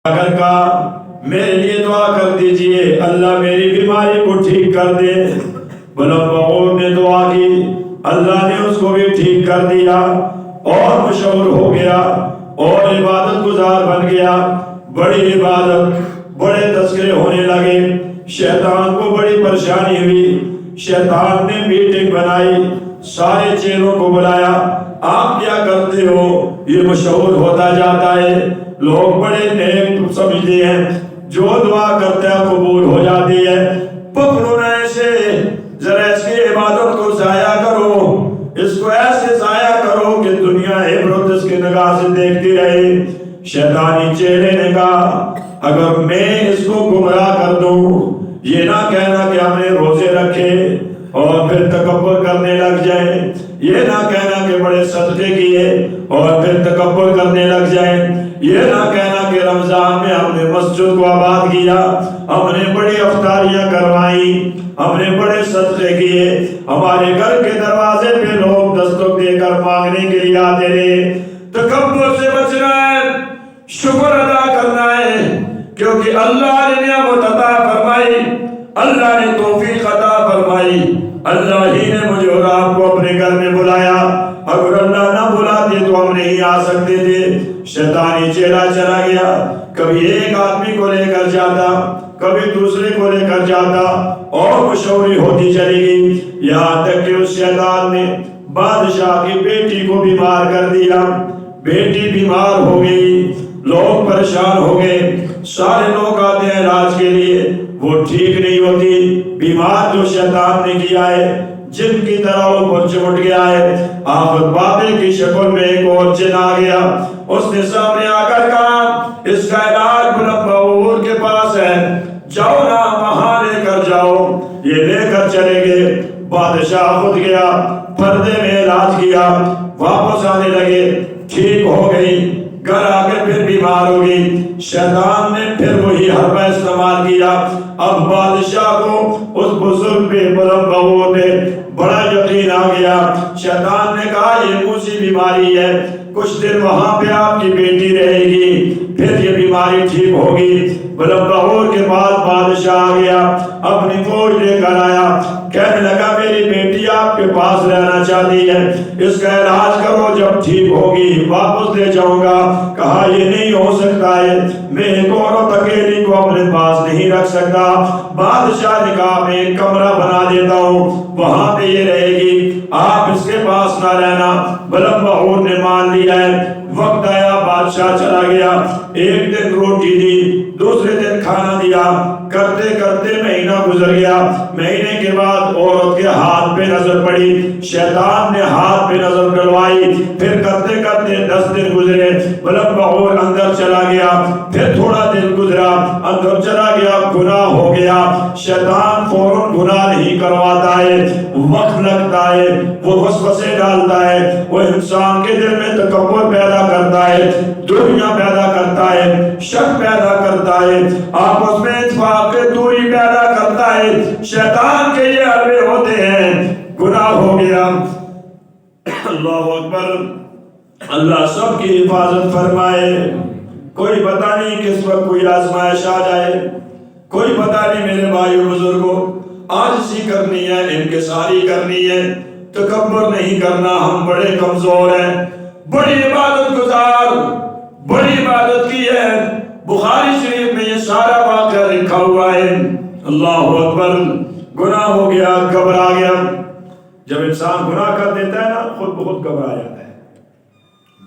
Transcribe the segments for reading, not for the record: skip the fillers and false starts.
اگر کہا میرے لیے دعا کر دیجئے اللہ میری بیماری کو ٹھیک کر دے، بلند بغور نے دعا کی، اللہ نے اس کو بھی ٹھیک کر دیا اور مشہور ہو گیا اور عبادت گزار بن گیا۔ بڑی عبادت، بڑے تذکرے ہونے لگے۔ شیطان کو بڑی پریشانی ہوئی، شیطان نے میٹنگ بنائی، سارے چیلوں کو بلایا، آپ کیا کرتے ہو؟ یہ مشہور ہوتا جاتا ہے، لوگ بڑے نیک سمجھتے ہیں، جو دعا کرتا ہے قبول ہو جاتی ہے، پکڑو نہ ایسے، ذرا اس کی عبادت کو ضائع کرو، اس کو ایسے ضائع کرو کہ دنیا عبرت اس کی نگاہ سے دیکھتی رہے۔ شیطانی چیلے نے کہا اگر میں اس کو گمراہ کر دوں، یہ نہ کہنا کہ ہم نے روزے رکھے اور پھر تکبر کرنے لگ جائیں، یہ نہ کہنا کہ بڑے صدقے کیے اور پھر تکبر کرنے لگ جائیں، یہ نہ کہنا کہ رمضان میں ہم نے مسجد کو آباد کیا، ہم نے بڑی افطاریاں کروائیں، ہم نے بڑے صدقے کیے، ہمارے گھر کے دروازے پہ لوگ دستک دے کر مانگنے کے لیے آتے رہے۔ تکبر سے بچنا ہے، شکر ادا کرنا ہے، کیونکہ اللہ نے نعمت عطا فرمائی، اللہ نے توفیق عطا فرمائی، اللہ ہی نے مجھے اور آپ کو اپنے گھر میں بلایا، اگر اللہ نہ بلاتے تو ہم نہیں آ سکتے تھے۔ شیطانی چیلا چلا گیا، کبھی ایک آدمی کو لے کر جاتا، کبھی دوسرے کو لے کر جاتا اور مشہوری ہوتی چلی گئی، یہاں تک کہ اس شیطان نے بادشاہ کی بیٹی کو بیمار کر دیا۔ بیٹی بیمار ہو گئی، لوگ پریشان ہو گئے، سارے لوگ آتے ہیں علاج کے لیے، وہ ٹھیک نہیں ہوتی۔ بیمار جو شیطان نے کیا ہے، جن کی طرح وہ پر چمٹ گیا ہے، آخر بابے کی شکل میں ایک اور جن آ گیا، اس نے سامنے آ کر کہا اس کا علاج بلند بغور کے پاس ہے، جاؤ نا وہاں لے کر جاؤ۔ یہ لے کر چلے گئے، بادشاہ خود گیا، پردے میں علاج کیا، واپس آنے لگے، ٹھیک ہو گئی، گھر آ کے پھر بیمار ہو گئی۔ شیطان نے پھر وہی حربہ استعمال کیا۔ اب بادشاہ کو اس بزرگ پہ بلند بغور پہ بڑا یقین آ گیا۔ شیطان نے کہا یہ موسی بیماری ہے، کچھ دن وہاں پہ آپ کی بیٹی رہے گی، پھر یہ بیماری ٹھیک ہوگی۔ بلند بغور کے بعد بادشاہ آ گیا، اپنی فوج لے کر آیا، کہنے لگا میری بیٹی آپ کے پاس رہنا چاہتی ہے، اس کا علاج کرو، جب ٹھیک ہوگی واپس لے جاؤں گا۔ کہا یہ نہیں ہو سکتا ہے، میں ایک عورت اکیلی کو اپنے پاس نہیں رکھ سکتا۔ بادشاہ نے کہا میں ایک کمرہ بنا دیتا ہوں، وہاں پہ یہ رہے گی، آپ اس کے پاس نہ رہنا۔ بلند بغور نے مان لیا ہے۔ وقت آیا، بادشاہ چلا گیا، ایک دن روٹی دی، دوسرے دن کھانا دیا، کرتے کرتے مہینہ گزر گیا۔ مہینے کے بعد عورت کے ہاتھ پہ نظر پڑی، شیطان نے ہاتھ پہ نظر ڈلوائی، پھر کرتے کرتے 10 دن گزرے، بلند بغور اندر چلا گیا، پھر تھوڑا دن گزرا، اندر چلا گیا، گناہ ہو گیا۔ شیطان فوراً گناہ نہیں کرواتا ہے، وقت لگتا ہے، وہ وسوسے ڈالتا ہے، وہ انسان کے دل میں تکبر پیدا کرتا ہے، دنیا پیدا کرتا ہے، شک پیدا کرتا ہے، آپس میں اتفاق کے دوری پیدا کرتا ہے۔ شیطان کے یہ حربے ہوتے ہیں۔ گناہ ہو گیا، اللہ اکبر، اللہ سب کی حفاظت فرمائے۔ کوئی پتہ نہیں کس وقت کوئی آزمائش آ جائے، کوئی پتہ نہیں میرے بھائیو بزرگوں، عاجزی کرنی ہے، انکساری کرنی ہے، تکبر نہیں کرنا۔ ہم بڑے کمزور ہیں، بڑی عبادت گزار، بڑی عبادت کی ہے۔ بخاری شریف میں یہ سارا واقعہ لکھا ہوا ہے۔ اللہ اکبر، گناہ ہو گیا، گھبرا گیا۔ جب انسان گناہ کر دیتا ہے نا، خود بخود گھبرا جاتا ہے۔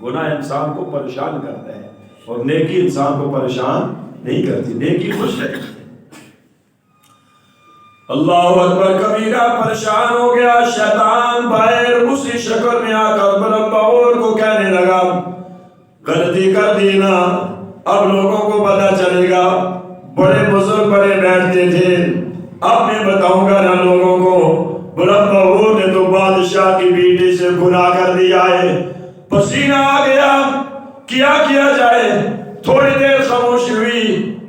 گناہ انسان کو پریشان کرتا ہے اور نیکی انسان کو پریشان نہیں کرتی، نیکی خوش رہتی ہے۔ اللہ اکبر، کبیرہ پریشان ہو گیا۔ شیطان باہر اسی شکل میں آ کر بلند بغور کو کہنے لگا غلطی کر دی نا، اب لوگوں کو پتہ چلے گا، بڑے بزرگ بڑے بیٹھتے تھے، اب میں بتاؤں گا نا لوگوں کو، بلند بغور نے تو بادشاہ کی بیٹی سے گناہ کر دیا ہے۔ پسینہ آ گیا، کیا جائے؟ تھوڑی دیر خاموش ہوئی،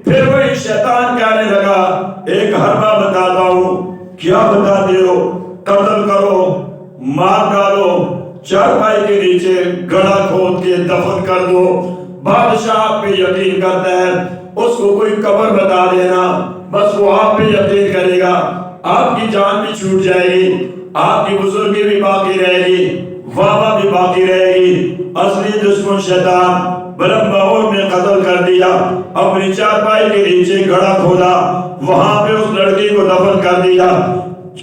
پھر وہی شیطان کہنے لگا ایک حربہ بتاتا ہوں۔ کیا بتاتے ہو؟ قتل کرو، مار ڈالو، چارپائی کے نیچے گڑھا کھود کے دفن کر دو۔ بادشاہ آپ پہ یقین کرتا ہے، اس کو کوئی قبر بتا دینا، بس وہ آپ پہ یقین کرے گا، آپ کی جان بھی چھوٹ جائے گی، آپ کی بزرگی بھی باقی رہے گی، وابا بھی باقی رہے گی۔ اصلی دشمن شیطان بلند بہور نے قتل کر دیا، اپنی چارپائی کے نیچے گڑھا کھودا، وہاں پہ اس لڑکی کو دفن کر دیا۔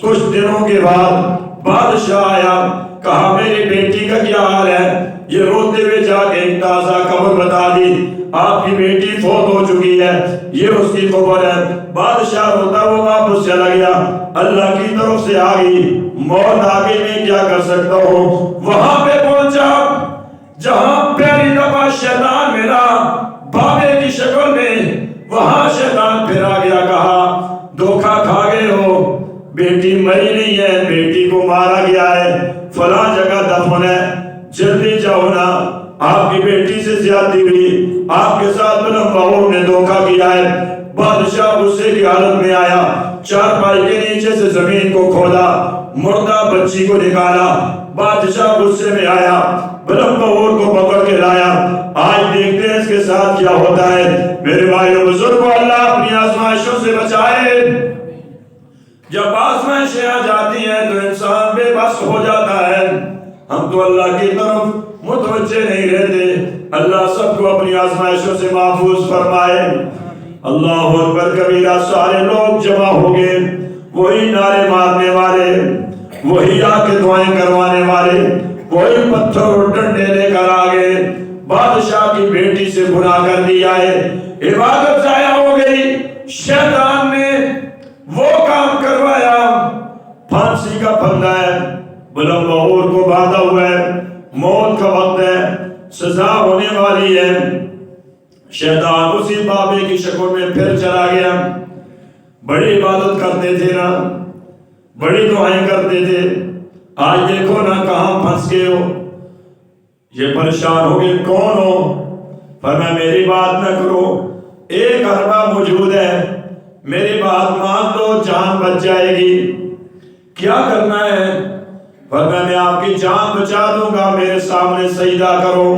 کچھ دنوں کے بعد بادشاہ آیا، کہا میری بیٹی کا کیا حال ہے؟ یہ روتے ہوئے جا کے ایک تازہ خبر بتا دی، آپ کی بیٹی فوت ہو چکی ہے، یہ اس کی خبر ہے۔ بادشاہ روتا وہ واپس چلا گیا، اللہ کی طرف سے آ گئی، موت آگے میں کیا کر سکتا ہوں۔ وہاں پہ پہنچا جہاں پہلی دفعہ شیطان ملا بابے کی شکل میں، وہاں شیطان پھر آ گیا، کہا دھوکہ کھا گئے ہو، بیٹی مری نہیں ہے، بیٹی کو مارا گیا ہے، فلاں جگہ دفن ہے، جلدی جاؤ نا، آپ کی بیٹی سے زیادتی ہوئی، آپ کے ساتھ بلند بہور نے دھوکہ کیا ہے۔ بادشاہ غصے کی حالت میں آیا، چارپائی کے نیچے سے زمین کو کھودا، مردہ بچی کو نکالا۔ بادشاہ غصے میں آیا، بلند بہور کو پکڑ کے لایا۔ آج دیکھتے ہیں اس کے ساتھ کیا ہوتا ہے۔ میرے بھائیو بزرگوں، اللہ اپنی آزمائشوں سے بچائے۔ جب آزمائشیں آ جاتی ہیں تو انسان بے بس ہو جاتا ہے، ہم تو اللہ کی طرف متوجہ نہیں رہتے۔ اللہ سب کو اپنی آزمائشوں سے محفوظ فرمائے۔ اللہ اکبر کبیرہ۔ سارے لوگ جمع ہو گئے، وہی نعرے مارنے والے، وہی آ کے دعائیں کروانے والے، وہی پتھر اور ڈنڈے لے کر آ گئے۔ بادشاہ کی بیٹی سے گناہ کر دیا ہے، عبادت ضائع ہو گئی، شیطان نے وہ کام کروایا۔ پھانسی کا پھندا ہے، بلند بہور کو باندھا ہوا ہے، موت کا وقت ہے، سزا ہونے والی ہے۔ شیطان اسی بابے کی شکل میں پھر چلا گیا۔ بڑی عبادت کرتے تھے نا، بڑی دعائیں کرتے تھے، آج دیکھو نا کہاں پھنس گئے ہو۔ یہ پریشان ہو گئے، کون ہو؟ فرمایا میری بات نہ کرو، ایک اربا موجود ہے، میری بات مان لو، جان بچ جائے گی۔ کیا کرنا ہے؟ فرمایا میں آپ کی جان بچا دوں گا، میرے سامنے سجدہ کرو۔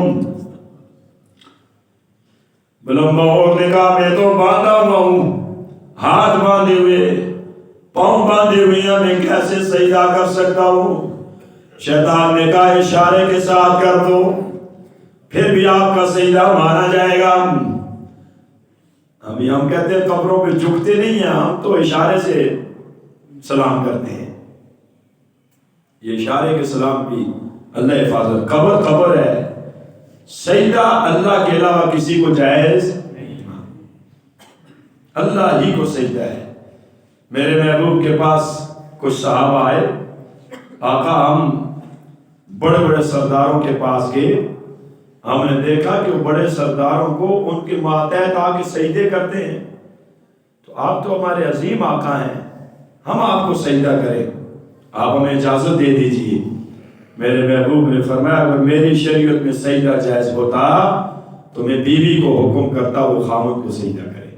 بلند بہور نے کہا میں تو باندھا ہوا ہوں، ہاتھ باندھے ہوئے، پاؤں باندھے ہوئے ہیں، میں کیسے سجدہ کر سکتا ہوں؟ شیطان نے کہا اشارے کے ساتھ کر دو، پھر بھی آپ کا سجدہ مانا جائے گا۔ ابھی ہم کہتے ہیں قبروں پہ جھکتے نہیں ہیں، ہم تو اشارے سے سلام کرتے ہیں۔ یہ اشارے کے سلام بھی اللہ حفاظت، قبر قبر ہے، سجدہ اللہ کے علاوہ کسی کو جائز نہیں، اللہ ہی کو سجدہ ہے۔ میرے محبوب کے پاس کچھ صحابہ آئے، آقا ہم بڑے بڑے سرداروں کے پاس گئے، ہم نے دیکھا کہ وہ بڑے سرداروں کو ان کے ماتحت آ کے سجدے کرتے ہیں، تو آپ تو ہمارے عظیم آقا ہیں، ہم آپ کو سجدہ کریں، آپ ہمیں اجازت دے دیجئے۔ میرے محبوب نے فرمایا اگر میری شریعت میں سجدہ جائز ہوتا تو میں بیوی کو حکم کرتا وہ خامد کو سجدہ کرے۔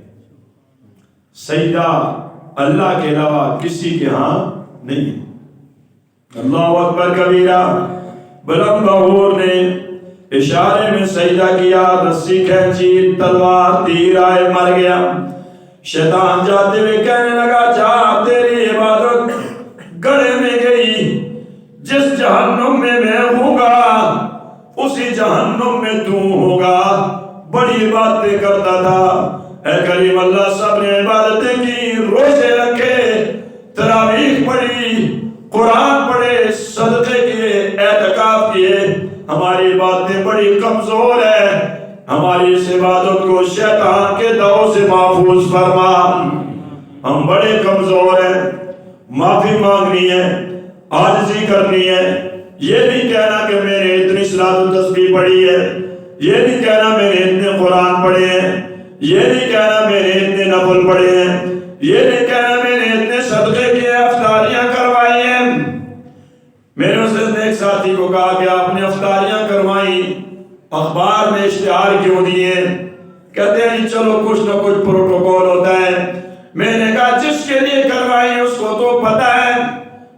سجدہ اللہ کے علاوہ کسی کے ہاں نہیں۔ اللہ اکبر کبیرہ۔ بلند بہور نے اشارے میں سجدہ کیا، رسی کھینچی، تلوار تیر آئے، مر گیا۔ شیطان جاتے ہوئے کہنے لگا جا تیری عبادت گڑھے میں گئی، جس جہنم میں میں ہوں گا اسی جہنم میں تو ہوگا۔ بڑی باتیں کرتا تھا، اے کریم اللہ سب نے عبادتیں کی، روزے رکھے، تراویح پڑھی، قرآن پڑھے، صدقے کیے، اعتکاف کیے، ہماری باتیں بڑی کمزور ہے، ہماری اس عبادت کو شیطان کے داؤ سے محفوظ فرما۔ ہم بڑے کمزور ہیں، معافی مانگنی ہے، عاجزی کرنی ہے، یہ نہیں کہنا کہ میں نے اتنی صلاۃ و تسبیح پڑھی ہے، یہ نہیں کہنا میں نے اتنے قرآن پڑھے ہیں، یہ نہیں کہنا میں نے اتنے نفل پڑھے ہیں، یہ نہیں کہنا میں نے اتنے صدقے کیے، افطاریاں کروائی ہیں۔ میں نے اس دن ایک ساتھی کو کہا کہ آپ نے افطاریاں کروائی، اخبار میں اشتہار کیوں دیے؟ کہتے ہیں چلو کچھ نہ کچھ پروٹوکول ہوتا ہے۔ میں نے کہا جس کے لیے کروائی اس کو تو پتہ ہے،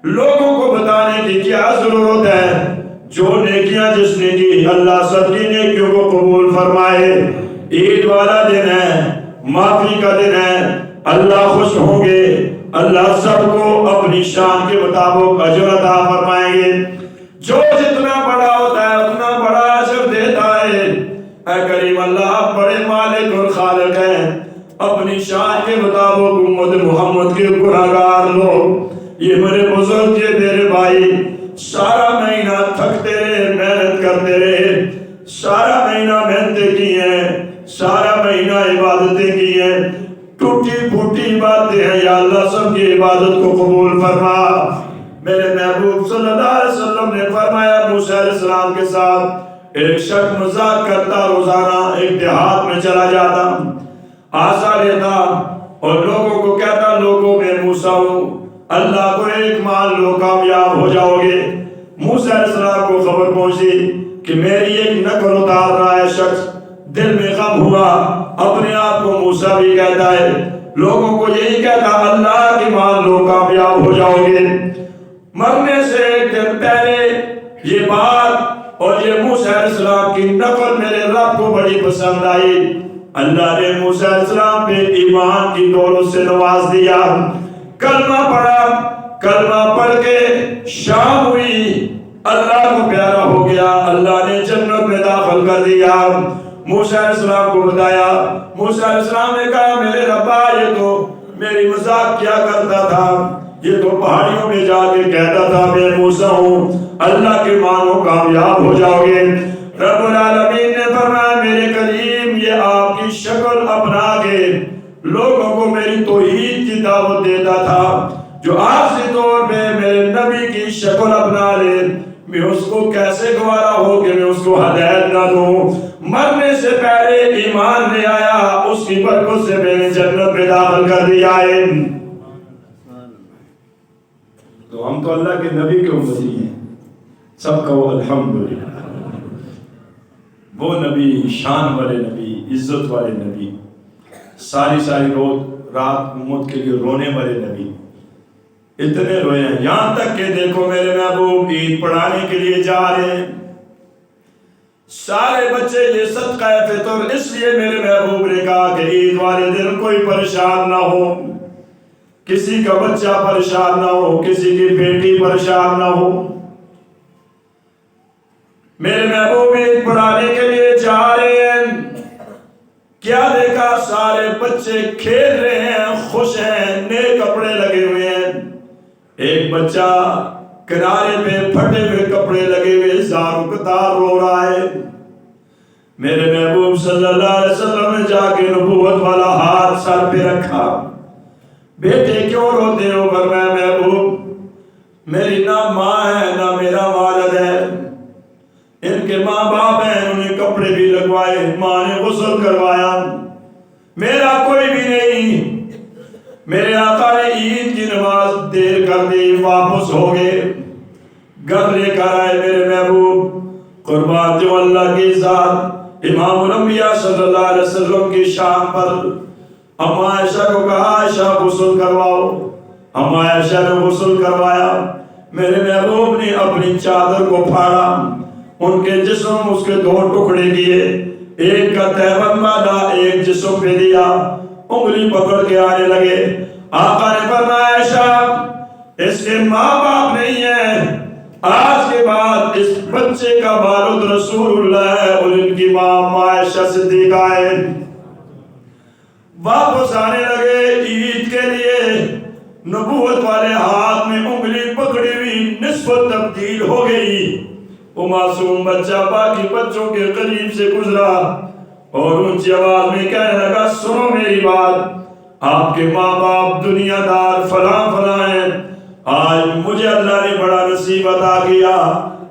لوگوں کو بتانے کی کیا ضرورت ہے؟ جو نیکی نیکیاں جس نے کی اللہ سب کی نیکیوں کو قبول فرمائے. عید والا دن ہے, معافی کا دن ہے, اللہ خوش ہوں گے, اللہ سب کو اپنی شان کے مطابق اجر عطا فرمائیں گے. جو جتنا بڑا ہوتا ہے اتنا بڑا اجر دیتا ہے. اے کریم اللہ بڑے مالک اور خالق ہیں, اپنی شان کے مطابق امت محمد کے گناہگار لوگ, یہ میرے بزرگ, یہ میرے بھائی سارا مہینہ تھکتے رہے, محنت کرتے رہے, سارا مہینہ محنتیں کی ہیں, سارا مہینہ عبادتیں کی ہیں, ٹوٹی پھوٹی باتیں ہیں. یا اللہ سب کی عبادت کو قبول فرما. میرے محبوب صلی اللہ علیہ وسلم نے فرمایا موسیٰ علیہ السلام کے ساتھ ایک شخص مذاق کرتا, روزانہ ایک دیہات میں چلا جاتا, آسا لیتا اور لوگوں کو کہتا لوگوں میں موسیٰ ہوں, اللہ کو ایک مان لو کامیاب ہو جاؤ گے. موسیٰ علیہ السلام کو خبر پہنچی کہ میری ایک نقل اتار رہا ہے شخص, دل میں غم ہوا, اپنے آپ کو موسیٰ بھی کہتا ہے, لوگوں کو یہی کہتا اللہ کی مان لو کامیاب ہو جاؤ گے. مرنے سے ایک دن پہلے یہ بات اور یہ موسیٰ علیہ السلام کی نقل میرے رب کو بڑی پسند آئی. اللہ نے موسیٰ علیہ السلام پہ ایمان کی دولت سے نواز دیا. کلمہ پڑھا, کلمہ پڑھ کے شام ہوئی, اللہ کو پیارا ہو گیا, اللہ نے جنت میں داخل کر دیا. موسیٰ علیہ السلام کو بتایا, موسیٰ علیہ السلام نے کہا میرے ربا یہ تو میری مذاق کیا کرتا تھا, یہ تو پہاڑیوں میں جا کے کہتا تھا میں موسیٰ ہوں, اللہ کے مانو کامیاب ہو جاؤ گے. رب العالمین نے فرمایا میرے کریم یہ آپ کی شکل اپنا کے لوگوں کو میری توحید کی دعوت دیتا تھا, جو آخری طور پہ میرے نبی کی شکل اپنا لے, میں اس کو کیسے گوارا ہو کہ میں اس کو ہدایت نہ دوں. مرنے سے پہلے ایمان لے آیا, اس کی برکت سے میں نے جنت میں داخل کر دیا ہے. تو ہم تو اللہ کے نبی کے امتی ہیں, سب کہو الحمدللہ. وہ نبی, شان والے نبی, عزت والے نبی, ساری رات امت کے لیے رونے والے نبی, اتنے روئے ہیں یہاں تک کہ دیکھو میرے محبوب عید پڑھانے کے لیے جا رہے ہیں. سارے بچے یہ صدقہ فطر اس لیے میرے محبوب نے کہا کہ عید والے دن کوئی پریشان نہ ہو, کسی کا بچہ پریشان نہ ہو, کسی کی بیٹی پریشان نہ ہو. میرے محبوب عید پڑھانے کے لیے جا رہے ہیں, کیا دیکھا سارے بچے کھیل رہے ہیں, خوش ہیں, نئے کپڑے لگے ہوئے ہیں. ایک بچہ کنارے پہ پھٹے ہوئے کپڑے لگے ہوئے زاروں قطار رو رہا ہے. میرے محبوب صلی اللہ علیہ وسلم نے جا کے نبوت والا ہاتھ سر پہ رکھا, بیٹے کیوں روتے ہو؟ فرمایا محبوب میری نہ ماں ہے نہ میرا والد ہے, ان کے ماں باپ ہیں, انہوں نے کپڑے بھی لگوائے, ماں نے غسل کروایا, میرا کوئی بھی نہیں. میرے آقا نے عید کی نماز دیر کر دی, واپس ہو گئے, گھر لے کر آئے. میرے محبوب قربان جو اللہ کی ذات امام الانبیاء صلی اللہ علیہ وسلم کی شان پر اما عائشہ کو کہا عائشہ غسل کرواؤ. اما عائشہ نے غسل کروایا. میرے محبوب نے اپنی چادر کو پھاڑا, ان کے جسم اس کے 2 ٹکڑے کیے, ایک کا تہبند باندھا, ایک جسم پہ دیا, انگلی پکڑ کے آنے لگے. آقا نے فرمایا عائشہ اس کے ماں باپ نہیں ہیں, آج کے بعد اس بچے کا والد رسول اللہ ہے اور ان کی ماں عائشہ صدیقہ ہے. واپس آنے لگے عید کے لیے, نبوت والے ہاتھ میں انگلی پکڑی ہوئی نسبت تبدیل ہو گئی. وہ معصوم بچہ باقی بچوں کے قریب سے گزرا اور اونچی آواز میں کہنے لگا سنو میری بات, آپ کے ماں باپ دنیا دار فلاں فلاں ہیں, آج مجھے اللہ نے بڑا نصیب عطا کیا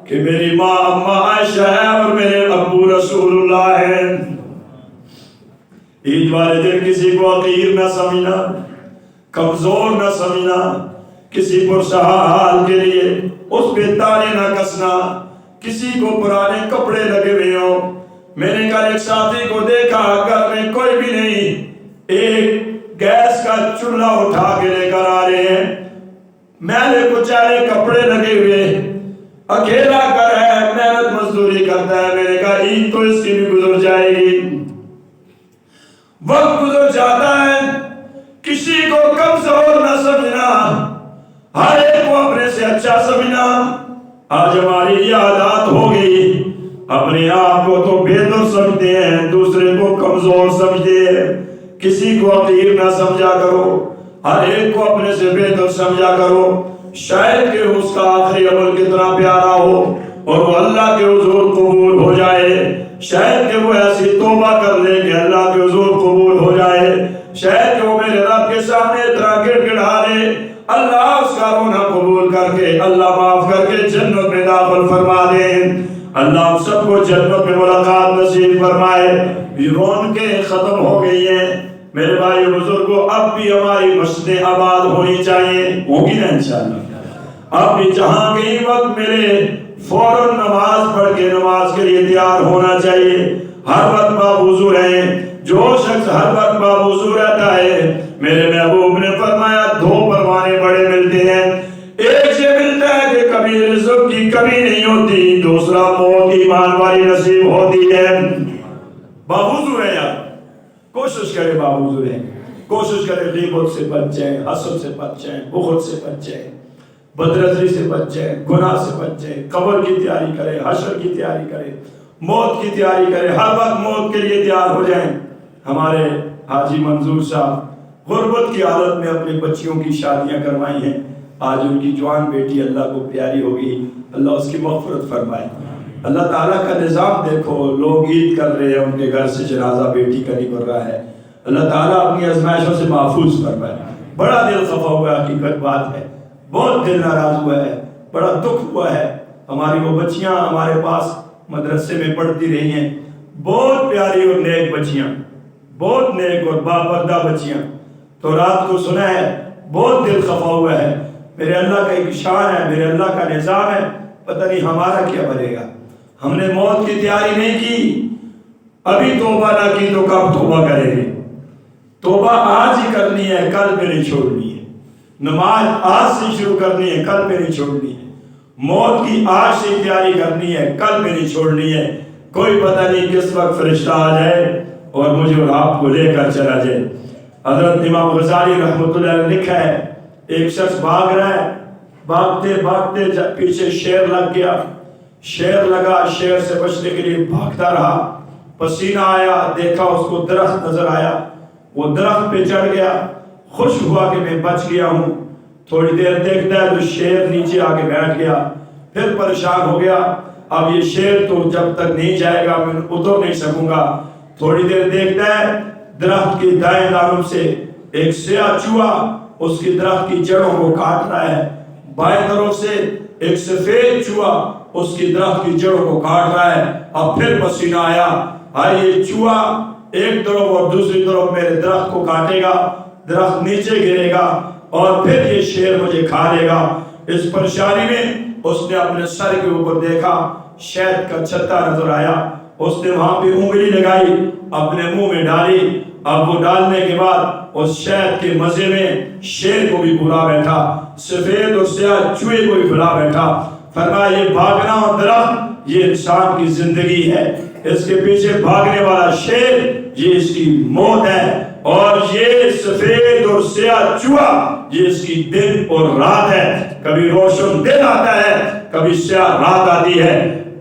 کہ میری ماں اما عائشہ ہے اور میرے ابو رسول اللہ ہیں. عید والے دن کسی کو حقیر نہ سمجھنا, کمزور نہ سمجھنا, کسی پرسہا حال کے لیے اس پہ تانے نہ کسنا, کسی کو پرانے کپڑے لگے ہوئے ہوں. میں نے کل ایک ساتھی کو دیکھا گھر میں کوئی بھی نہیں, ایک گیس کا چولہا اٹھا کے لے کر آ رہے ہیں, میلے کچالے کپڑے لگے ہوئے, اکیلا گھر ہے, محنت مزدوری وقت گزر جاتا ہے، کسی کو کمزور نہ سمجھنا، ہر ایک کو اپنے سے اچھا سمجھنا۔ آج ہماری یہ عادات ہو گئی، اپنے آپ کو تو بہتر سمجھتے ہیں، دوسرے کو کمزور سمجھتے ہیں۔ کسی کو حقیر نہ سمجھا کرو، ہر ایک کو اپنے سے بہتر سمجھا کرو۔ شاید کہ اس کا آخری عمل کتنا پیارا ہو اور وہ اللہ کے حضور قبول ہو جائے، شاید کہ وہ ایسی توبہ کر لے کہ اللہ کے حضور قبول ہو جائے، شاید کہ وہ میرے رب کے سامنے اتنا گڑ گڑا لے، اللہ اس کا رونا قبول کر کے، اللہ معاف کر کے جنت میں داخل فرما دے۔ اللہ ہم سب کو جنت میں ملاقات نصیب فرمائے۔ یہ رونقیں ختم ہو گئی ہیں میرے بھائی بزرگوں، اب بھی ہماری مسجدیں آباد ہونی چاہیے، ہوگی نا انشاءاللہ۔ اب بھی جہاں کہیں وقت ملے فوراً نماز پڑھ کے نماز کے لیے تیار ہونا چاہیے۔ ہر وقت باوضو رہیں، جو شخص ہر وقت باوضو رہتا ہے، میرے محبوب نے فرمایا دو پروانے بڑے ملتے ہیں، ایک یہ ملتا ہے کہ کبھی رزق کی کمی نہیں ہوتی، دوسرا موت ایمان والی نصیب ہوتی ہے۔ باوضو رہیں یار، کوشش کرے باوضو رہیں، کوشش کرے غیبت سے بچ جائیں، حسد سے بچ جائیں، بخل سے بچ جائیں، بدنظری سے بچ جائیں، گناہ سے بچ جائیں، قبر کی تیاری کریں، حشر کی تیاری کریں، موت کی تیاری کریں، ہر وقت موت کے لیے تیار ہو جائیں۔ ہمارے حاجی منظور صاحب غربت کی حالت میں اپنی بچیوں کی شادیاں کروائی ہیں، آج ان کی جوان بیٹی اللہ کو پیاری ہوگی، اللہ اس کی مغفرت فرمائے۔ اللہ تعالیٰ کا نظام دیکھو، لوگ عید کر رہے ہیں، ان کے گھر سے جنازہ بیٹی کا نکل رہا ہے، اللہ تعالیٰ اپنی آزمائشوں سے محفوظ فرمائے۔ بڑا دل خفا ہوا ہے، حقیقت بات ہے، بہت دل ناراض ہوا ہے، بڑا دکھ ہوا ہے۔ ہماری وہ بچیاں ہمارے پاس مدرسے میں پڑھتی رہی ہیں، بہت پیاری اور نیک بچیاں، بہت نیک اور باپردہ بچیاں، تو رات کو سنا ہے، بہت دل خفا ہوا ہے۔ میرے اللہ کا ایک شان ہے، میرے اللہ کا نظام ہے، پتہ نہیں ہمارا کیا بنے گا۔ ہم نے موت کی تیاری نہیں کی، ابھی توبہ نہ کی تو کب توبہ کریں گے؟ توبہ آج ہی کرنی ہے، کل پہ نہیں چھوڑنی ہے۔ نماز آج سے شروع کرنی ہے، کل پہ نہیں چھوڑنی ہے۔ موت کی آج سے تیاری کرنی ہے، کل پہ نہیں چھوڑنی ہے۔ کوئی پتہ نہیں کس وقت فرشتہ آ جائے اور مجھے اور آپ کو لے کر چلا جائے۔ حضرت امام غزالی رحمۃ اللہ علیہ نے لکھا ہے، ایک شخص بھاگ رہا ہے، بھاگتے بھاگتے پیچھے شیر لگ گیا، شیر لگا، شیر سے بچنے کے لیے بھاگتا رہا، پسینہ آیا، دیکھا اس کو درخت نظر آیا، وہ درخت پہ چڑھ گیا، خوش ہوا کہ میں بچ گیا ہوں۔ تھوڑی دیر دیکھتا ہے تو شیر نیچے آ کے بیٹھ گیا، پھر پریشان ہو گیا، اب یہ شیر تو جب تک نہیں جائے گا میں اتر نہیں سکوں گا۔ تھوڑی دیر دیکھتا ہے درخت کی دائیں جانب سے ایک سیاہ چوہا اس کی درخت کی جڑوں کو کاٹ رہا ہے، بائیں طرف سے ایک سفید چوہا اس کی درخت کی جڑوں کو کاٹ رہا ہے۔ اب پھر پسینہ آیا، یہ چوہا ایک طرف اور دوسری طرف میرے درخت کو کاٹے گا، درخت نیچے گرے گا اور پھر یہ شیر مجھے کھا لے گا۔ اس پریشانی میں اس نے اپنے سر کے اوپر دیکھا، شہد کا چھتا نظر آیا، اس نے وہاں پہ انگلی لگائی، اپنے منہ میں ڈالی۔ اب وہ ڈالنے کے بعد اس شہد کے مزے میں شیر کو بھی بھلا بیٹھا، سفید اور سیاہ چوہے کو بھی بھلا بیٹھا۔ فرمایا یہ بھاگنا اور درخت یہ انسان کی زندگی ہے، اس کے پیچھے بھاگنے والا شیر یہ اس کی موت ہے، اور یہ سفید اور سیاہ چوہا یہ اس کی دن اور رات ہے۔ کبھی روشن دن آتا ہے، کبھی سیاہ رات آتی ہے۔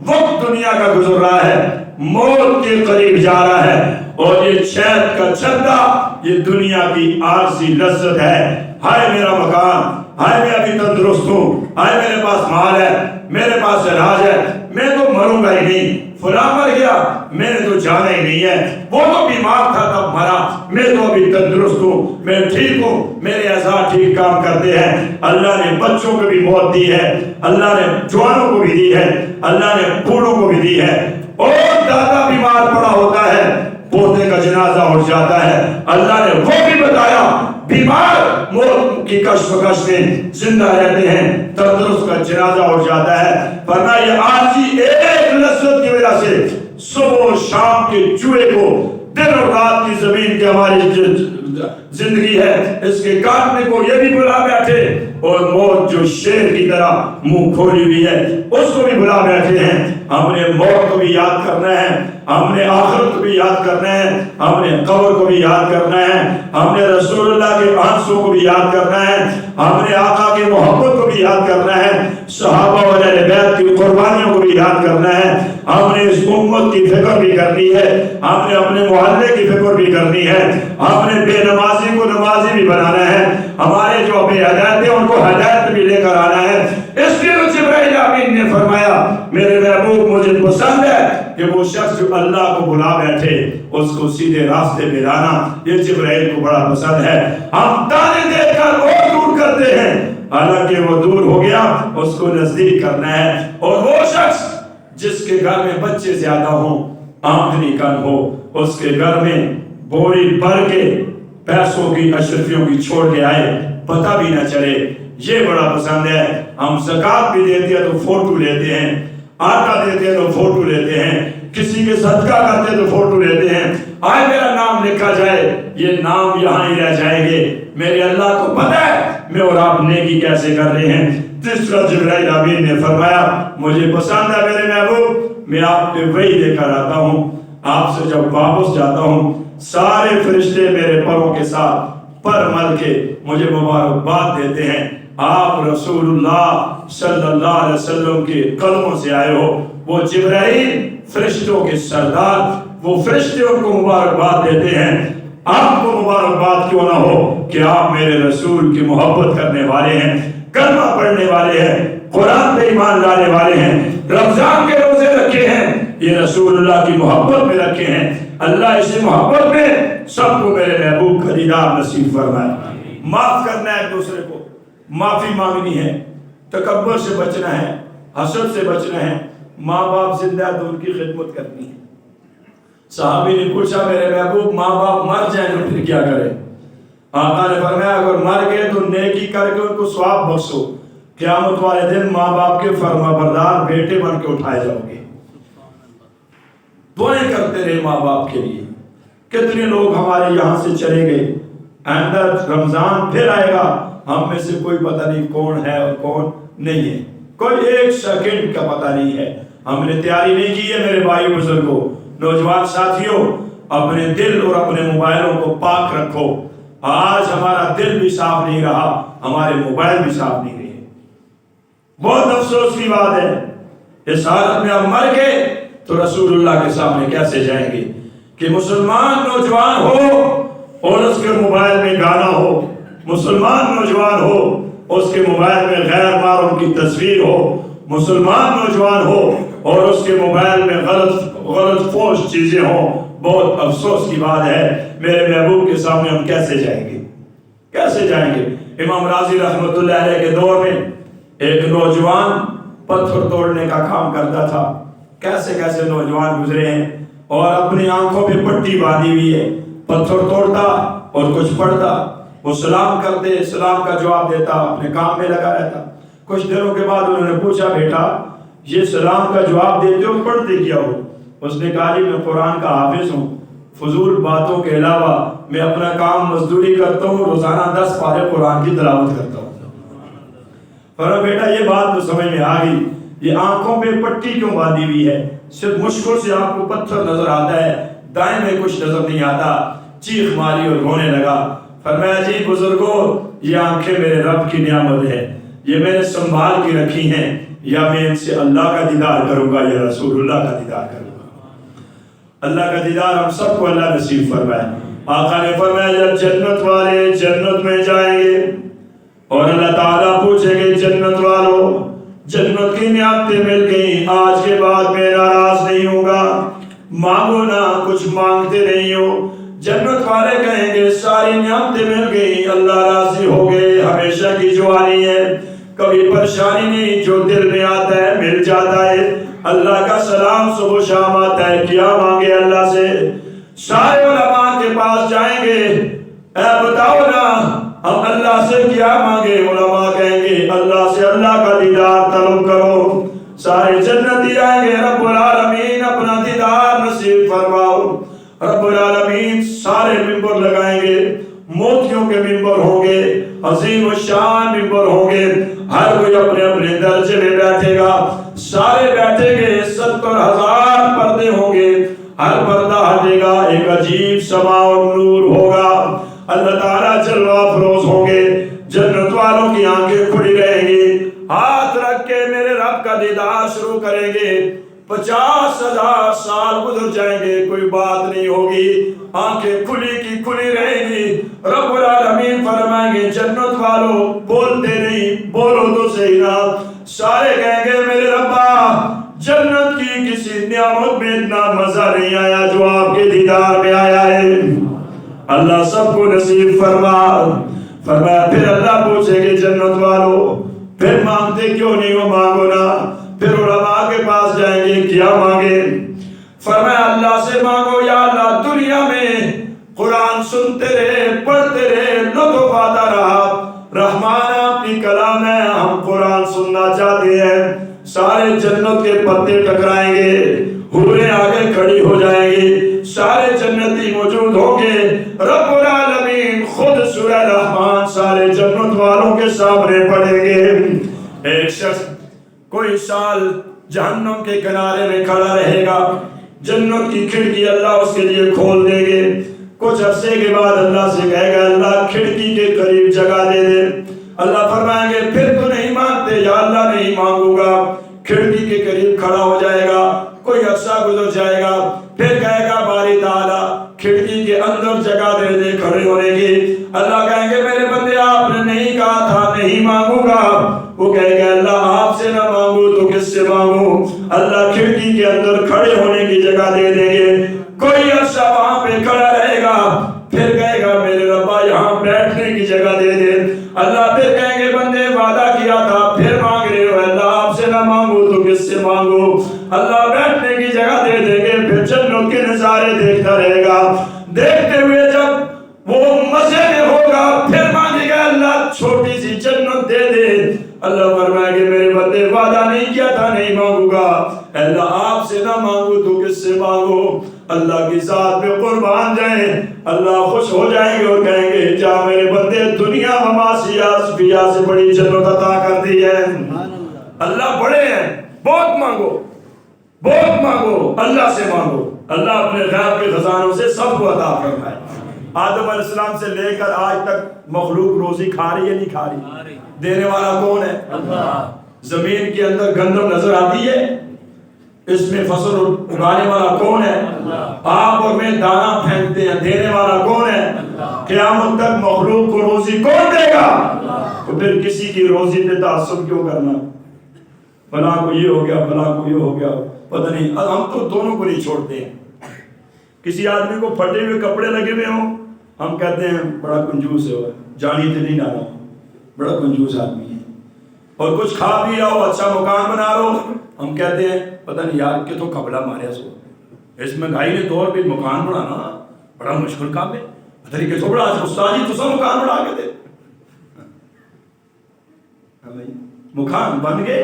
وقت دنیا کا گزر رہا ہے، موت کے قریب جا رہا ہے، اور یہ شہد کا چھتا یہ دنیا کی عارضی لذت ہے۔ ہائے میرا مکان، ہائے میں ابھی تندرست ہوں، ہائے میرے پاس مال ہے، میرے پاس علاج ہے، میں تو مروں گا ہی نہیں، فلاں مر گیا میں نے تو جانا ہی نہیں ہے، وہ تو بیمار تھا تب مرا، میں تو ابھی تندرست ہوں، میں ٹھیک ہوں، میرے اعضاء ٹھیک کام کرتے ہیں۔ اللہ نے بچوں کو بھی موت دی ہے، اللہ نے جوانوں کو بھی دی ہے، اللہ نے بوڑھوں کو بھی دی ہے، اور دادا بیمار پڑا ہوتا ہے، پوتے کا جنازہ اٹھ جاتا ہے، اللہ نے وہ بھی بتایا بیمار موت کی کشمکش میں زندہ رہتے ہیں، تندرست کا جنازہ اٹھ جاتا ہے۔ ورنہ یہ عارضی ایک لذت کی وجہ سے صبح و شام کے چوہے کو دن اور رات کی زمین کی ہماری زندگی ہے، اس کے کاٹنے کو یہ بھی بلا بیٹھے، اور موت جو شیر کی طرح منہ کھولی ہوئی ہے اس کو بھی بلا بیٹھے ہیں۔ ہم نے موت کو بھی یاد کرنا ہے، ہم نے آخرت کو بھی یاد کرنا ہے، ہم نے قبر کو بھی یاد کرنا ہے، ہم نے رسول اللہ کے آنسوں کو بھی یاد کرنا ہے، ہم نے آقا کی محبت کو بھی یاد کرنا ہے، صحابہ و اہل بیت کی قربانیوں کو بھی یاد کرنا ہے، ہم نے اس امت کی فکر بھی کرنی ہے، ہم نے اپنے محلے کی فکر بھی کرنی ہے، ہم نے بے نمازی کو نمازی بھی بنانا ہے، ہمارے جو بے ہدایت ہیں ان کو ہدایت بھی لے کر آنا ہے۔ اس لیے جبرائیل امین نے فرمایا میرے محبوب مجھے پسند ہے کہ وہ شخص جو اللہ کو بلا بیٹھے اس کو سیدھے راستے پہ لانا، یہ جبرائیل کو بڑا پسند ہے۔ ہم تانے دے کر وہ دور کرتے ہیں، حالانکہ وہ دور ہو گیا اس کو نزدیک کرنا ہے۔ اور وہ شخص جس کے گھر میں بچے زیادہ ہوں، آمدنی کم ہو، اس کے گھر میں بوری بھر کے پیسوں کی اشرفیوں کی چھوڑ کے آئے، پتہ بھی نہ چلے، یہ بڑا پسند ہے۔ ہم زکوٰۃ بھی دیتے ہیں تو فوٹو لیتے ہیں، آٹا دیتے ہیں تو فوٹو لیتے ہیں، کسی کے صدقہ کرتے ہیں تو فوٹو لیتے ہیں، آئے میرا نام لکھا جائے، یہ نام یہاں ہی رہ جائیں گے، میرے اللہ کو پتہ ہے میں اور آپ نیکی کیسے کر رہے ہیں۔ تیسرا جبرائیل امین نے فرمایا مجھے پسند ہے میرے محبوب، میں آپ پہ وحی لے کر آتا ہوں، آپ سے جب واپس جاتا ہوں سارے فرشتے میرے پروں کے ساتھ پر مل کے مجھے مبارکباد دیتے ہیں، آپ رسول اللہ صلی اللہ علیہ وسلم کے قدموں سے آئے ہو۔ وہ جبرائیل فرشتوں کے سردار، وہ فرشتے ان کو مبارکباد دیتے ہیں۔ آپ کو مبارکباد کیوں نہ ہو کہ آپ میرے رسول کی محبت کرنے والے ہیں، کلمہ پڑھنے والے ہیں، قرآن پہ ایمان لانے والے ہیں، رمضان کے روزے رکھے ہیں، یہ رسول اللہ کی محبت میں رکھے ہیں۔ اللہ اسی محبت میں سب کو میرے محبوب کا دیدار نصیب فرمائے۔ معاف کرنا ہے ایک دوسرے کو، معافی مانگنی ہے، تکبر سے بچنا ہے، حسد سے بچنا ہے، ماں باپ زندہ تو ان کی خدمت کرنی ہے۔ صحابی نے پوچھا میرے محبوب ماں باپ مر جائیں تو پھر کیا کریں؟ آقا نے فرمایا اگر مر گئے تو نیکی کر کے ان کو ثواب بخشو، قیامت والے دن ماں باپ کے فرما بردار بیٹے بن کے اٹھائے جاؤ گے۔ دعائیں کرتے رہے ماں باپ کے لیے۔ کتنے لوگ ہمارے یہاں سے چلے گئے، آئندہ رمضان پھر آئے گا، ہم میں سے کوئی پتہ نہیں کون ہے اور کون نہیں ہے، کوئی ایک سیکنڈ کا پتہ نہیں ہے۔ ہم نے تیاری نہیں کی ہے میرے بھائی بزرگوں، نوجوان ساتھیوں، اپنے دل اور اپنے موبائلوں کو پاک رکھو۔ آج ہمارا دل بھی صاف نہیں رہا، ہمارے موبائل بھی صاف نہیں رہے۔ بہت افسوس کی بات ہے، اس حالت میں ہم مر گئے تو رسول اللہ کے سامنے کیسے جائیں گے؟ کہ مسلمان نوجوان ہو اور اس کے موبائل میں گانا ہو، مسلمان نوجوان ہو اس کے موبائل میں غیر محرم کی تصویر ہو، مسلمان نوجوان ہو اور اس کے موبائل میں غلط فوش چیزیں ہوں، بہت افسوس کی بات ہے۔ میرے محبوب کے سامنے ہم کیسے جائیں گے؟ کیسے جائیں گے؟ امام راضی رحمۃ اللہ علیہ کے دور میں ایک نوجوان پتھر توڑنے کا کام کرتا تھا۔ کیسے کیسے نوجوان گزرے ہیں اور اپنی آنکھوں پہ پٹی باندھی ہوئی ہے، پتھر توڑتا اور کچھ پڑھتا، وہ سلام کرتے، سلام کا جواب دیتا، اپنے کام میں لگا رہتا۔ کچھ دنوں کے بعد انہوں نے پوچھا بیٹا یہ سلام کا جواب دیتے ہو پڑھتے کیا ہو؟ اس نے کہا جی میں قرآن کا حافظ ہوں، فضول باتوں کے علاوہ میں اپنا کام مزدوری کرتا ہوں، روزانہ 10 پارے قرآن کی تلاوت کرتا ہوں۔ فرمایا بیٹا یہ بات تو سمجھ میں آ گئی، یہ آنکھوں پہ پٹی کیوں باندھی ہوئی ہے؟ صرف مشکل سے آپ کو پتھر نظر آتا ہے، دائیں میں کچھ نظر نہیں آتا۔ چیخ ماری اور رونے لگا۔ فرمایا جی بزرگوں یہ آنکھیں میرے رب کی نعمت ہے، یہ میں نے سنبھال کے رکھی ہیں، یا میں ان سے اللہ کا دیدار کروں گا یا رسول اللہ کا دیدار کروں گا۔ اللہ کا دیدار ہم سب کو اللہ نصیب فرمائے۔ آقا نے فرمایا جب جنت والے جنت میں جائیں گے اور اللہ تعالیٰ پوچھیں گے جنت والوں جنت کی نعمتیں مل گئی، آج کے بعد میں ناراض نہیں ہوں گا، مانگو نہ کچھ مانگتے نہیں ہو۔ جنت والے کہیں گے ساری نعمتیں مل گئی، اللہ راضی ہو گئے، ہمیشہ کی جوانی ہے، کبھی پریشانی نہیں، جو دل میں آتا ہے مل جاتا ہے، اللہ کا سلام صبح و شام آتا ہے، کیا مانگے اللہ سے؟ سارے علماء کے پاس جائیں گے، اے بتاؤ نا ہم اللہ سے کیا مانگے؟ علماء کہیں گے اللہ سے اللہ کا دیدار طلب کرو۔ سارے جنتی آئیں گے رب العالمین اپنا دیدار نصیب فرماؤ۔ رب العالمین سارے ممبر لگائیں گے، موتیوں کے ممبر ہوں گے، عظیم الشان ممبر ہوں گے، ہر کوئی اپنے اپنے درجے میں بیٹھے گا، سارے بیٹھیں گے، 70,000 پردے ہوں گے، ہر پردہ ہٹے گا، ایک عجیب سما اور نور ہوگا، اللہ تعالیٰ جلوہ افروز ہوں گے، جنت والوں کی آنکھیں کھلی رہیں گی، ہاتھ رکھ کے میرے رب کا دیدار شروع کریں گے، 50,000 سال گزر جائیں گے، کوئی بات نہیں ہوگی، آنکھیں کھلی کی کھلی رہیں گی۔ رب العالمین فرمائیں گے جنت والوں بولتے نہیں، بولو تو صحیح نا، سارے کہیں گے میرے ربا جنت کی کسی نعمت میں اتنا مزہ نہیں آیا جو آپ کے دیدار میں آیا ہے، اللہ سب کو نصیب فرمایا۔ پھر اللہ پوچھے گے جنت والوں پھر مانگتے کیوں نہیں ہو، مانگو نا۔ پھر علماء کے پاس جائیں گے، کیا مانگے؟ فرمایا اللہ سے مانگو یا اللہ دنیا میں قرآن سنتے رہے، پڑھتے رہے، لطف آتا رہا، رحمان آپ کی کلام ہے، ہم قرآن سننا چاہتے ہیں۔ سارے جنت کے پتے ٹکرائیں گے، حوریں آگے کھڑی ہو جائیں گی، سارے جنتی موجود ہوں گے، رب العالمین خود سورہ رحمان سارے جنت والوں کے سامنے پڑھیں گے۔ ایک شخص کوئی سال جہنم کے کنارے میں کھڑا رہے گا، جنت کی کھڑکی اللہ اس کے لیے کھول دے گے، کچھ عرصے کے بعد اللہ سے کہے گا اللہ کھڑکی کے قریب جگہ دے دے، اللہ فرمائیں گے پھر تو نہیں مانگتے، یا اللہ نہیں مانگوں گا، کھڑکی کے قریب کھڑا ہو جائے گا، کوئی عرصہ گزر جائے گا، پھر کہے گا باری تعالیٰ کھڑکی کے اندر جگہ دے دے کھڑے ہونے کی، اللہ کہیں گے میرے بندے آپ نے نہیں کہا تھا نہیں مانگوں گا، وہ کہے گا اللہ آپ سے نہ مانگوں تو کس سے مانگوں، اللہ کھڑکی کے اندر کھڑے ہونے کی جگہ دے دیں گے، کوئی عرصہ وہاں پہ کھڑا رہے گا، پھر کہے گا میرے ربا یہاں بیٹھنے کی جگہ دے دے، اللہ پھر کہیں گے بندے وعدہ کیا تھا پھر مانگ رہے ہو، اللہ آپ سے نہ مانگو تو کس سے مانگو، اللہ بیٹھنے کی جگہ دے دیں گے، پھر جنت کے نظارے دیکھتا رہے گا، دیکھتے ہوئے جب وہ مزے میں ہوگا پھر مانگے گا اللہ چھوٹی سی جنت دے دے، اللہ فرمائے گے میرے بندے وعدہ نہیں کیا تھا نہیں مانگوں گا، اللہ آپ سے نہ مانگو تو کس سے مانگو، اللہ کی ذات پہ قربان جائیں، اللہ خوش ہو جائیں گے اور کہیں گے جا میرے بندے دنیا مماسیہ سے بڑی جنت عطا کر دی ہے، اللہ بڑے ہیں، بہت مانگو، اللہ سے مانگو، اللہ اپنے غیب کے خزانوں سے سب کو عطا فرمائے۔ آدم علیہ السلام سے لے کر آج تک مخلوق روزی کھا رہی ہے نہیں کھا رہی؟ دینے والا کون ہے؟ اللہ۔ زمین کے اندر گندم نظر آتی ہے، اس میں فصل اگانے والا کون ہے؟ اللہ۔ آپ اور میں دانا پھینکتے ہیں، دینے والا کون ہے؟ اللہ۔ قیامت تک مخلوق کو روزی کون دے گا؟ اللہ۔ تو پھر کسی کی روزی پہ تعصب کیوں کرنا؟ فلاں کو یہ ہو گیا، فلاں کو یہ ہو گیا، پتہ نہیں، ہم تو دونوں کو نہیں چھوڑتے ہیں۔ کسی آدمی کو پھٹے ہوئے کپڑے لگے ہوئے ہوں، ہم کہتے ہیں بڑا کنجوس ہے، جانی تے نہیں ڈالا، بڑا کنجوس آدمی ہے، اور کچھ کھا پی رہا ہو، اچھا مکان بنا رہا ہو، ہم کہتے ہیں پتہ نہیں یار کہ تو قبلہ مارے سو، اس مہنگائی نے دور پہ مکان بنانا بڑا مشکل کام ہے، پتہ نہیں کہ تو بڑا استاد جی تو سب مکان بنا کے دے، مکان بن گئے،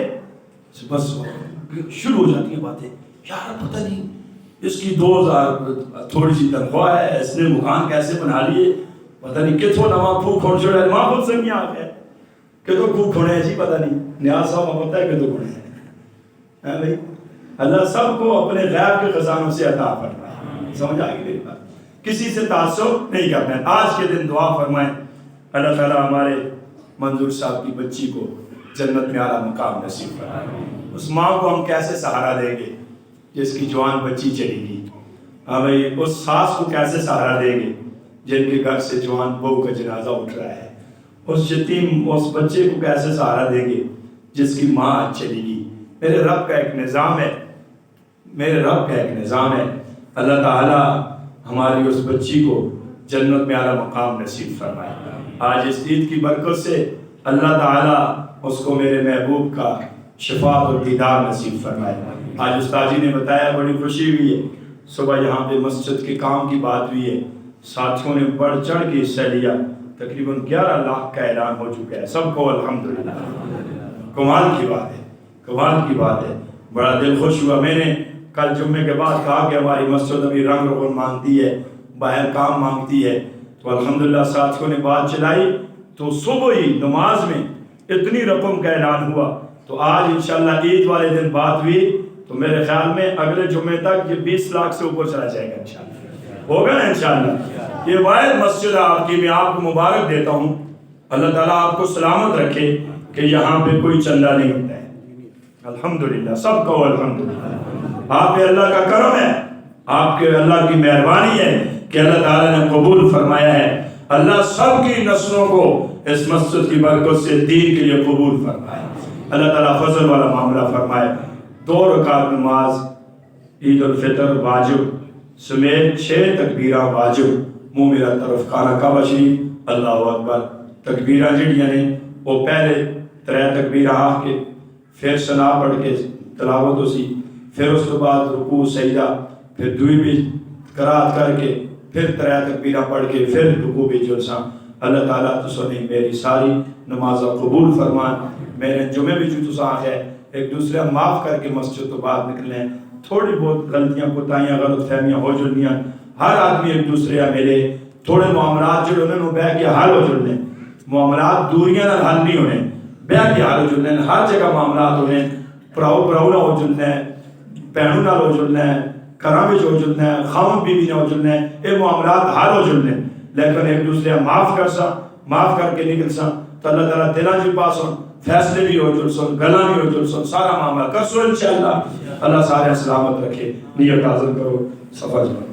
بس شروع ہو جاتی ہیں باتیں، یار پتہ نہیں اس کی 2000 تھوڑی سی تنخواہ ہے، اس نے مکان کیسے بنا لیے، پتہ نہیں کتوں نواں پھو کھوڑ چھوڑا ہے، ماں خود سنگی آ گیا کتوں پھو کھوڑے ہیں جی، پتہ نہیں نیاز صاحب ہوتا ہے کتوں کھوڑے ہیں بھائی، اللہ سب کو اپنے غیب کے خزانوں سے عطا فرمائے، سمجھ آ گئی میری بات، کسی سے تعصب نہیں کرنا ہے۔ آج کے دن دعا فرمائیں اللہ تعالیٰ ہمارے منظور صاحب کی بچی کو جنت میں اعلیٰ مقام نصیب فرمائے، اس ماں کو ہم کیسے سہارا دیں گے جس کی جوان بچی چلی گئی، ہاں بھائی اس ساس کو کیسے سہارا دیں گے جن کے گھر سے جوان بہو کا جنازہ اٹھ رہا ہے، اس یتیم اس بچے کو کیسے سہارا دیں گے جس کی ماں چلی گئی۔ میرے رب کا ایک نظام ہے، میرے رب کا ایک نظام ہے، اللہ تعالیٰ ہماری اس بچی کو جنت میں اعلیٰ مقام نصیب فرمائے۔ آج اس عید کی برکت سے اللہ تعالیٰ اس کو میرے محبوب کا شفاعت اور دیدار نصیب فرمائے۔ آج استاد جی نے بتایا بڑی خوشی ہوئی ہے، صبح یہاں پہ مسجد کے کام کی بات ہوئی ہے، ساتھیوں نے بڑھ چڑھ کے حصہ لیا، تقریباً 11 لاکھ کا اعلان ہو چکا ہے، سب کو الحمدللہ، کمال کی بات ہے، کمال کی بات ہے، بڑا دل خوش ہوا۔ میں نے کل جمعے کے بعد کہا کہ ہماری مسجد ابھی رنگ روغن مانگتی ہے، باہر کام مانگتی ہے، تو الحمدللہ ساتھیوں نے بات چلائی، تو صبح ہی نماز میں اتنی رقم کا اعلان ہوا، تو آج انشاءاللہ عید والے دن بات ہوئی تو میرے خیال میں اگلے جمعے تک یہ 20 لاکھ سے اوپر چلا جائے گا انشاءاللہ، ہوگا نا انشاءاللہ۔ یہ واحد مسجد ہے آپ کی، میں آپ کو مبارک دیتا ہوں، اللہ تعالیٰ آپ کو سلامت رکھے کہ یہاں پہ کوئی چندہ نہیں ہوتا ہے، الحمدللہ، سب کہو الحمدللہ۔ آپ پہ اللہ کا کرم ہے، آپ کے اللہ کی مہربانی ہے کہ اللہ تعالیٰ نے قبول فرمایا ہے۔ اللہ سب کی نسلوں کو اس مسجد کی برکت سے دین کے لیے قبول فرمائے، اللہ تعالیٰ فضل والا معاملہ فرمائے۔ 2 رکعت نماز عید الفطر واجب سمیت 6 تکبیرہ واجب، منہ میرا طرف کھانا کعبہ شریف، اللہ اکبر۔ تکبیرہ جڑیاں نے وہ پہلے 3 تکبیرہ آ کے پھر ثنا پڑھ کے تلاوت اسی، پھر اس کے بعد رکوع سجدہ، پھر دوئی بھی قرات کر کے پھر 3 تکبیرہ پڑھ کے پھر رکوع بھی جلسہ۔ اللہ تعالیٰ تسو نے میری ساری نمازہ قبول فرمان، میرے جمعے بھی جو تسا ہے ایک دوسرے معاف کر کے مسجد تو بعد نکلیں، تھوڑی بہت غلطیاں کوتاہیاں غلط فہمیاں ہو جلنیاں، ہر آدمی ایک دوسرے ملے، تھوڑے معاملات جو انہوں نے بہ کے حل ہو جلنے، معاملات دوریاں نہ حل نہیں ہونے، بہ کے حل ہو جلنے، ہر جگہ معاملات ہونے، پراؤ نہ ہو جلنے، پہنوں نہ ہو جلنے، گھراں وچ ہو جلنے، خاون بیوی نہ ہو جلنے، یہ معاملات حل ہو جلنے، لیکن ایک دوسرے معاف کر سا، معاف کر کے نکل سا تو اللہ تعالیٰ دلاں جو پاس ہوں، فیصلے بھی ہو جل سن، گلاں بھی ہو جل سن، سارا معاملہ کر سو انشاءاللہ۔ اللہ سارے سلامت رکھے، نیت حاضر کرو، سفر جاؤ۔